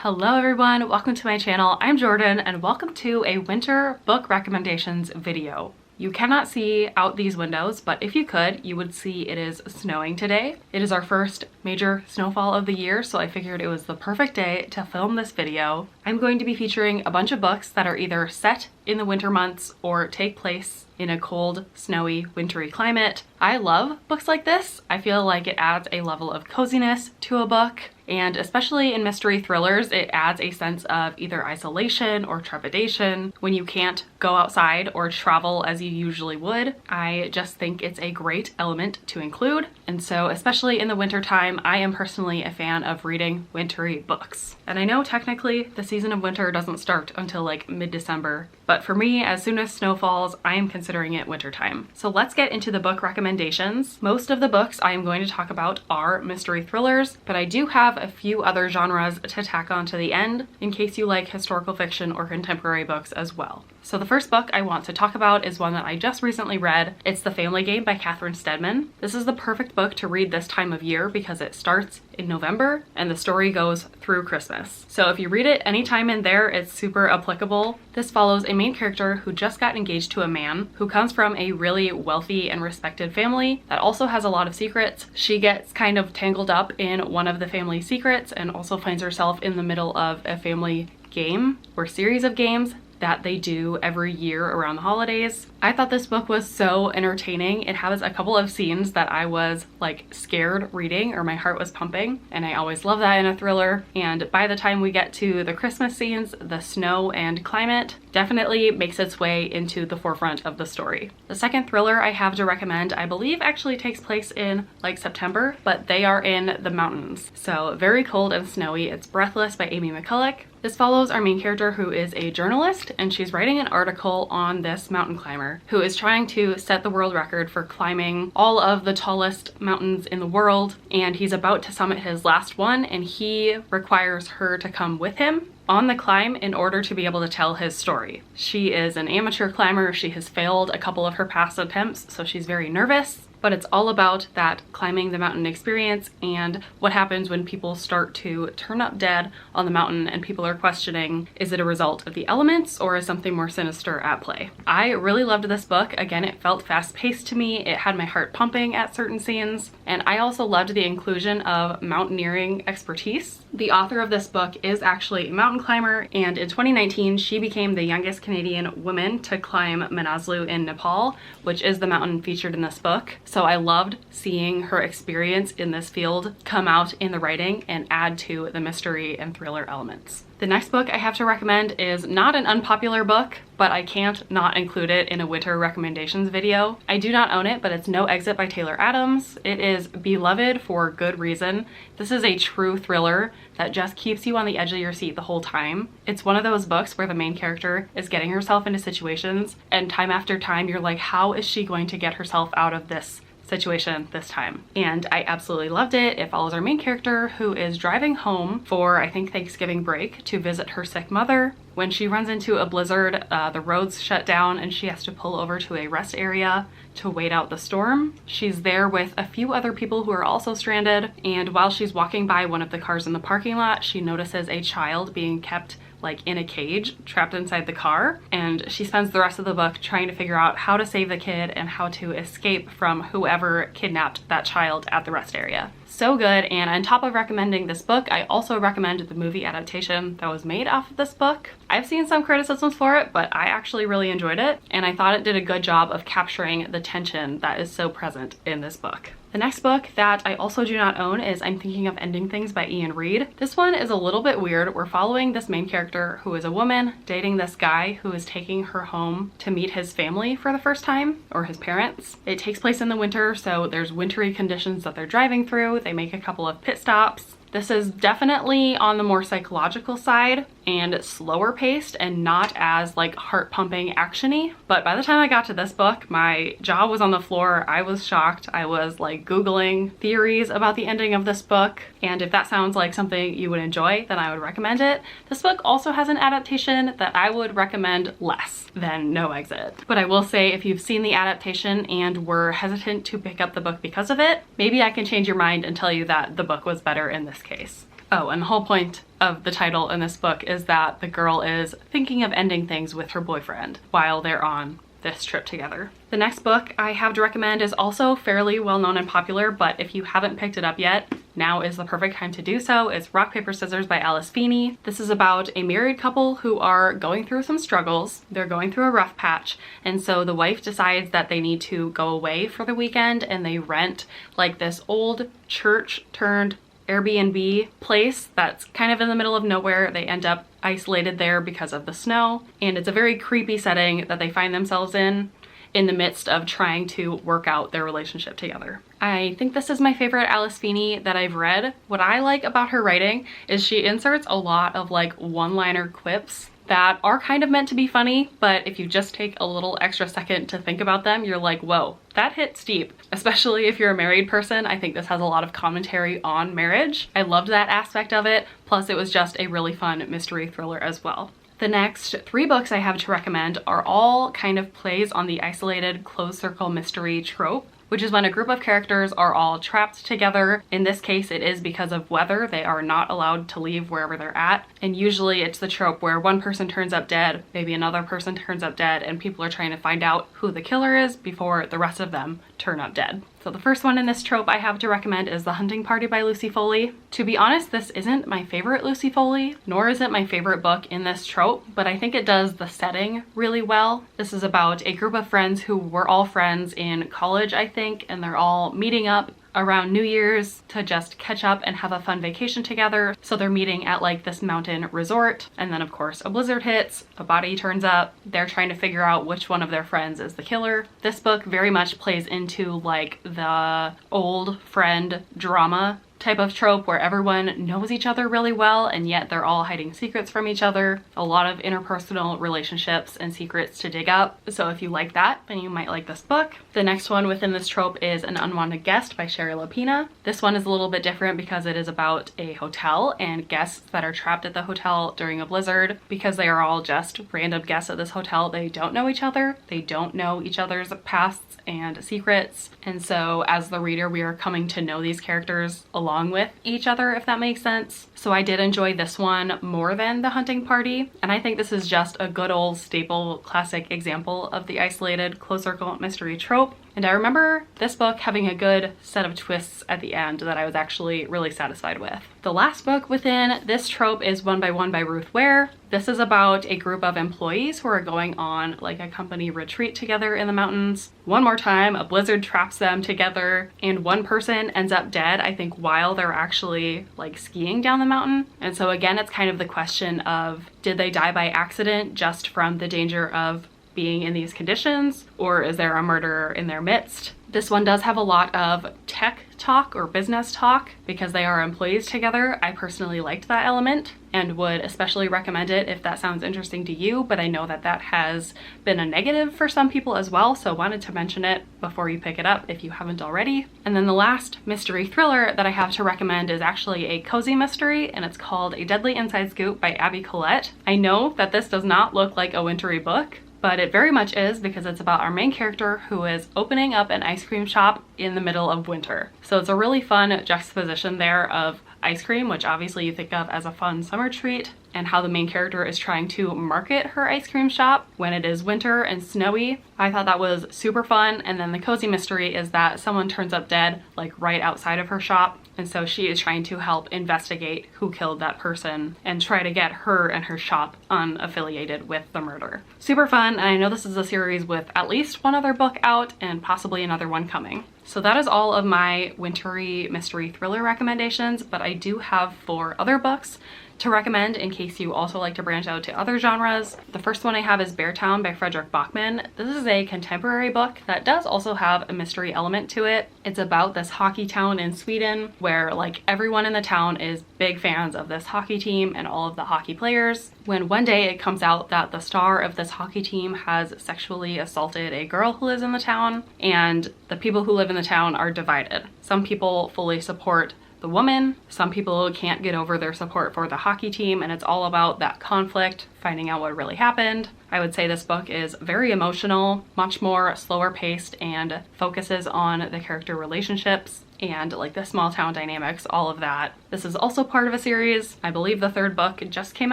Hello everyone, welcome to my channel. I'm Jordan and welcome to a winter book recommendations video. You cannot see out these windows, but if you could, you would see it is snowing today. It is our first major snowfall of the year, so I figured it was the perfect day to film this video. I'm going to be featuring a bunch of books that are either set in the winter months or take place in a cold, snowy, wintry climate. I love books like this. I feel like it adds a level of coziness to a book, and especially in mystery thrillers, it adds a sense of either isolation or trepidation when you can't go outside or travel as you usually would. I just think it's a great element to include, and so especially in the winter time, I am personally a fan of reading wintry books. And I know technically the season of winter doesn't start until like mid-December, but for me, as soon as snow falls, I am considering it wintertime. So let's get into the book recommendations. Most of the books I am going to talk about are mystery thrillers, but I do have a few other genres to tack on to the end in case you like historical fiction or contemporary books as well. So the first book I want to talk about is one that I just recently read. It's The Family Game by Catherine Steadman. This is the perfect book to read this time of year because it starts in November and the story goes through Christmas. So if you read it anytime in there, it's super applicable. This follows a main character who just got engaged to a man who comes from a really wealthy and respected family that also has a lot of secrets. She gets kind of tangled up in one of the family secrets and also finds herself in the middle of a family game or series of games that they do every year around the holidays. I thought this book was so entertaining. It has a couple of scenes that I was like scared reading or my heart was pumping, and I always love that in a thriller. And by the time we get to the Christmas scenes, the snow and climate definitely makes its way into the forefront of the story. The second thriller I have to recommend, I believe actually takes place in like September, but they are in the mountains. So very cold and snowy. It's Breathless by Amy McCulloch. This follows our main character who is a journalist, and she's writing an article on this mountain climber who is trying to set the world record for climbing all of the tallest mountains in the world, and he's about to summit his last one, and he requires her to come with him on the climb in order to be able to tell his story. She is an amateur climber. She has failed a couple of her past attempts, so she's very nervous. But it's all about that climbing the mountain experience and what happens when people start to turn up dead on the mountain and people are questioning, is it a result of the elements or is something more sinister at play? I really loved this book. Again, it felt fast-paced to me. It had my heart pumping at certain scenes, and I also loved the inclusion of mountaineering expertise. The author of this book is actually a mountain climber, and in 2019 she became the youngest Canadian woman to climb Manaslu in Nepal, which is the mountain featured in this book. So I loved seeing her experience in this field come out in the writing and add to the mystery and thriller elements. The next book I have to recommend is not an unpopular book, but I can't not include it in a winter recommendations video. I do not own it, but it's No Exit by Taylor Adams. It is beloved for good reason. This is a true thriller that just keeps you on the edge of your seat the whole time. It's one of those books where the main character is getting herself into situations, and time after time you're like, how is she going to get herself out of this situation this time? And I absolutely loved it. It follows our main character who is driving home for, I think, Thanksgiving break to visit her sick mother. When she runs into a blizzard, the roads shut down and she has to pull over to a rest area to wait out the storm. She's there with a few other people who are also stranded, and while she's walking by one of the cars in the parking lot, she notices a child being kept like in a cage, trapped inside the car, and she spends the rest of the book trying to figure out how to save the kid and how to escape from whoever kidnapped that child at the rest area. So good. And on top of recommending this book, I also recommend the movie adaptation that was made off of this book. I've seen some criticisms for it, but I actually really enjoyed it, and I thought it did a good job of capturing the tension that is so present in this book. The next book that I also do not own is I'm Thinking of Ending Things by Ian Reid. This one is a little bit weird. We're following this main character who is a woman dating this guy who is taking her home to meet his family for the first time, or his parents. It takes place in the winter, so there's wintry conditions that they're driving through. They make a couple of pit stops. This is definitely on the more psychological side and slower paced and not as like heart pumping actiony. But by the time I got to this book, my jaw was on the floor. I was shocked. I was like Googling theories about the ending of this book. And if that sounds like something you would enjoy, then I would recommend it. This book also has an adaptation that I would recommend less than No Exit. But I will say, if you've seen the adaptation and were hesitant to pick up the book because of it, maybe I can change your mind and tell you that the book was better in this case. Oh, and the whole point of the title in this book is that the girl is thinking of ending things with her boyfriend while they're on this trip together. The next book I have to recommend is also fairly well known and popular, but if you haven't picked it up yet, now is the perfect time to do so. It's Rock, Paper, Scissors by Alice Feeney. This is about a married couple who are going through some struggles. They're going through a rough patch, and so the wife decides that they need to go away for the weekend, and they rent like this old church turned Airbnb place that's kind of in the middle of nowhere. They end up isolated there because of the snow, and it's a very creepy setting that they find themselves in the midst of trying to work out their relationship together. I think this is my favorite Alice Feeney that I've read. What I like about her writing is she inserts a lot of like one-liner quips that are kind of meant to be funny, but if you just take a little extra second to think about them, you're like, whoa, that hits deep. Especially if you're a married person, I think this has a lot of commentary on marriage. I loved that aspect of it, plus it was just a really fun mystery thriller as well. The next 3 books I have to recommend are all kind of plays on the isolated closed circle mystery trope, which is when a group of characters are all trapped together. In this case, it is because of weather. They are not allowed to leave wherever they're at. And usually it's the trope where one person turns up dead, maybe another person turns up dead, and people are trying to find out who the killer is before the rest of them turn up dead. So the first one in this trope I have to recommend is The Hunting Party by Lucy Foley. To be honest, this isn't my favorite Lucy Foley, nor is it my favorite book in this trope, but I think it does the setting really well. This is about a group of friends who were all friends in college, I think, and they're all meeting up around New Year's to just catch up and have a fun vacation together. So they're meeting at like this mountain resort, and then of course a blizzard hits, a body turns up, they're trying to figure out which one of their friends is the killer. This book very much plays into like the old friend drama type of trope where everyone knows each other really well and yet they're all hiding secrets from each other. A lot of interpersonal relationships and secrets to dig up. So if you like that, then you might like this book. The next one within this trope is An Unwanted Guest by Sherry Lapina. This one is a little bit different because it is about a hotel and guests that are trapped at the hotel during a blizzard. Because they are all just random guests at this hotel, they don't know each other. They don't know each other's pasts and secrets. And so as the reader, we are coming to know these characters along with each other, if that makes sense. So I did enjoy this one more than The Hunting Party, and I think this is just a good old staple classic example of the isolated closed circle mystery trope. And I remember this book having a good set of twists at the end that I was actually really satisfied with. The last book within this trope is One by One by Ruth Ware. This is about a group of employees who are going on like a company retreat together in the mountains. One more time, a blizzard traps them together and one person ends up dead, I think, while they're actually like skiing down the mountain. And so again, it's kind of the question of, did they die by accident just from the danger of being in these conditions, or is there a murderer in their midst? This one does have a lot of tech talk or business talk because they are employees together. I personally liked that element and would especially recommend it if that sounds interesting to you, but I know that that has been a negative for some people as well, so wanted to mention it before you pick it up if you haven't already. And then the last mystery thriller that I have to recommend is actually a cozy mystery, and it's called A Deadly Inside Scoop by Abby Collette. I know that this does not look like a wintry book, but it very much is because it's about our main character who is opening up an ice cream shop in the middle of winter. So it's a really fun juxtaposition there of ice cream, which obviously you think of as a fun summer treat, and how the main character is trying to market her ice cream shop when it is winter and snowy. I thought that was super fun. And then the cozy mystery is that someone turns up dead like right outside of her shop, and so she is trying to help investigate who killed that person and try to get her and her shop unaffiliated with the murder. Super fun, and I know this is a series with at least one other book out and possibly another one coming. So that is all of my wintry mystery thriller recommendations, but I do have 4 other books to recommend in case you also like to branch out to other genres. The first one I have is Beartown by Frederick Bachman. This is a contemporary book that does also have a mystery element to it. It's about this hockey town in Sweden where like everyone in the town is big fans of this hockey team and all of the hockey players. When one day it comes out that the star of this hockey team has sexually assaulted a girl who lives in the town, and the people who live in the town are divided. Some people fully support the woman, some people can't get over their support for the hockey team, and it's all about that conflict, finding out what really happened. I would say this book is very emotional, much more slower paced, and focuses on the character relationships and like the small town dynamics, all of that. This is also part of a series. I believe the third book just came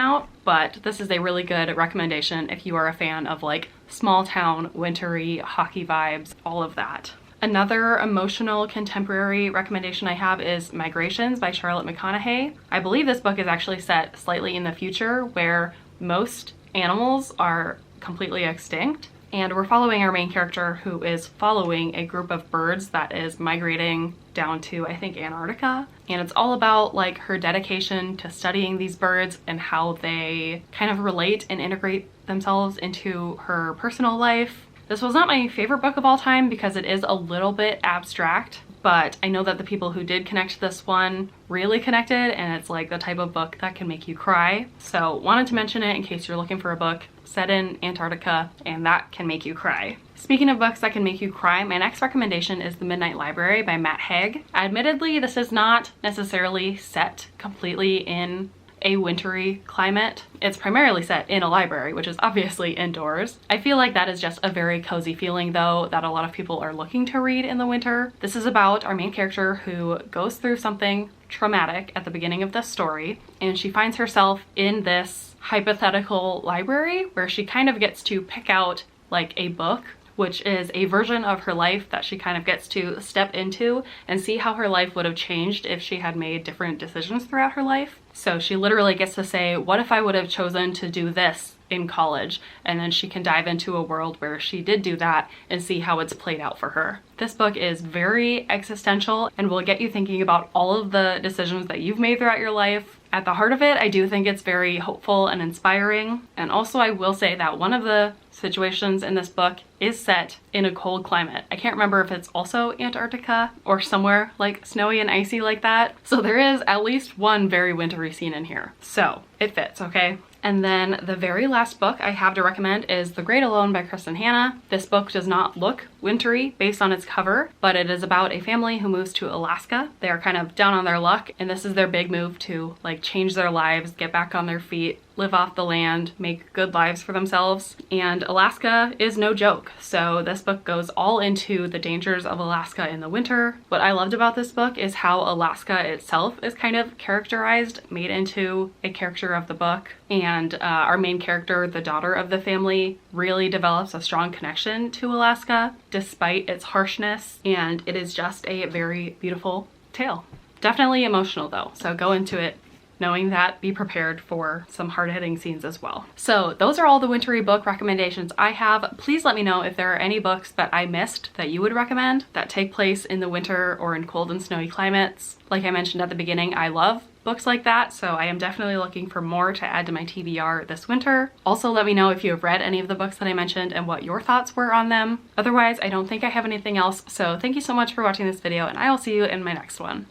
out, but this is a really good recommendation if you are a fan of like small town, wintry, hockey vibes, all of that. Another emotional contemporary recommendation I have is Migrations by Charlotte McConaughey. I believe this book is actually set slightly in the future where most animals are completely extinct, and we're following our main character who is following a group of birds that is migrating down to, I think, Antarctica. And it's all about like her dedication to studying these birds and how they kind of relate and integrate themselves into her personal life. This was not my favorite book of all time because it is a little bit abstract, but I know that the people who did connect to this one really connected, and it's like the type of book that can make you cry. So wanted to mention it in case you're looking for a book set in Antarctica and that can make you cry. Speaking of books that can make you cry, my next recommendation is The Midnight Library by Matt Haig. Admittedly, this is not necessarily set completely in a wintry climate. It's primarily set in a library, which is obviously indoors. I feel like that is just a very cozy feeling though that a lot of people are looking to read in the winter. This is about our main character who goes through something traumatic at the beginning of the story, and she finds herself in this hypothetical library where she kind of gets to pick out like a book, which is a version of her life that she kind of gets to step into and see how her life would have changed if she had made different decisions throughout her life. So she literally gets to say, what if I would have chosen to do this in college? And then she can dive into a world where she did do that and see how it's played out for her. This book is very existential and will get you thinking about all of the decisions that you've made throughout your life. At the heart of it, I do think it's very hopeful and inspiring. And also I will say that one of the situations in this book is set in a cold climate. I can't remember if it's also Antarctica or somewhere like snowy and icy like that. So there is at least one very wintry scene in here. So it fits, okay? And then the very last book I have to recommend is The Great Alone by Kristen Hanna. This book does not look wintry based on its cover, but it is about a family who moves to Alaska. They are kind of down on their luck, and this is their big move to like change their lives, get back on their feet, live off the land, make good lives for themselves. And Alaska is no joke. So this book goes all into the dangers of Alaska in the winter. What I loved about this book is how Alaska itself is kind of characterized, made into a character of the book. And our main character, the daughter of the family, really develops a strong connection to Alaska despite its harshness. And it is just a very beautiful tale. Definitely emotional though, so go into it knowing that. Be prepared for some hard-hitting scenes as well. So those are all the wintry book recommendations I have. Please let me know if there are any books that I missed that you would recommend that take place in the winter or in cold and snowy climates. Like I mentioned at the beginning, I love books like that, so I am definitely looking for more to add to my TBR this winter. Also, let me know if you have read any of the books that I mentioned and what your thoughts were on them. Otherwise, I don't think I have anything else, so thank you so much for watching this video, and I will see you in my next one.